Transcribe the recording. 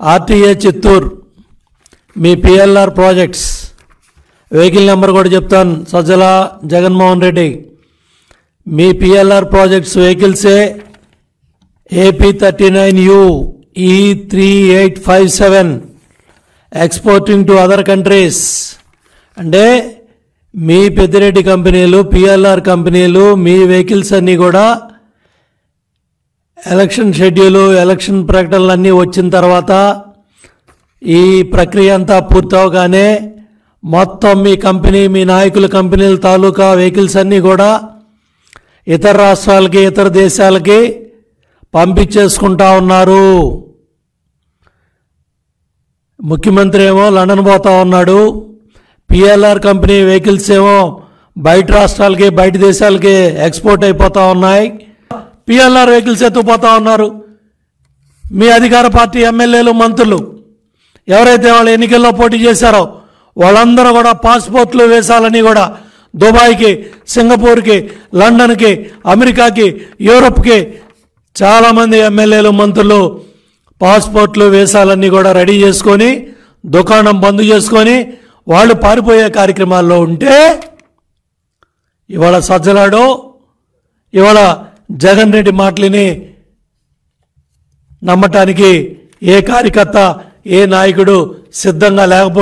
RTA Chittoor మీ PLR projects vehicle number కూడా చెప్తాను. సజ్జల జగన్మోహన్ రెడ్డి మీ పిఎల్ఆర్ ప్రాజెక్ట్స్ వెహికల్సే AP39U E3857 exporting to other countries. అంటే మీ పెద్దిరెడ్డి కంపెనీలు పిఎల్ఆర్ కంపెనీలు మీ వెహికల్స్ అన్నీ కూడా ఎలక్షన్ షెడ్యూలు ఎలక్షన్ ప్రకటనలు అన్నీ వచ్చిన తర్వాత ఈ ప్రక్రియ అంతా పూర్తవగానే మొత్తం మీ కంపెనీ మీ నాయకుల కంపెనీల తాలూకా వెహికల్స్ అన్నీ కూడా ఇతర రాష్ట్రాలకి ఇతర దేశాలకి పంపించేసుకుంటా ఉన్నారు. ముఖ్యమంత్రి ఏమో లండన్ పోతా ఉన్నాడు. పిఎల్ఆర్ కంపెనీ వెహికల్స్ ఏమో బయట రాష్ట్రాలకి బయట దేశాలకి ఎక్స్పోర్ట్ అయిపోతూ ఉన్నాయి. పిఎల్ఆర్ వెహికల్స్ ఎత్తుకుపోతూ ఉన్నారు. మీ అధికార పార్టీ ఎమ్మెల్యేలు మంత్రులు ఎవరైతే వాళ్ళు ఎన్నికల్లో పోటీ చేశారో వాళ్ళందరూ కూడా పాస్పోర్ట్లు వేసాలని కూడా దుబాయ్కి సింగపూర్కి లండన్కి అమెరికాకి యూరోప్కి చాలామంది ఎమ్మెల్యేలు మంత్రులు పాస్పోర్ట్లు వేసాలన్నీ కూడా రెడీ చేసుకొని దుకాణం బంద్ చేసుకొని వాళ్ళు పారిపోయే కార్యక్రమాల్లో ఉంటే ఇవాళ సజ్జలాడో ఇవాళ జగన్ రెడ్డి మాటలని నమ్మటానికి ఏ కార్యకర్త ఏ నాయకుడు సిద్ధంగా లేకపోతే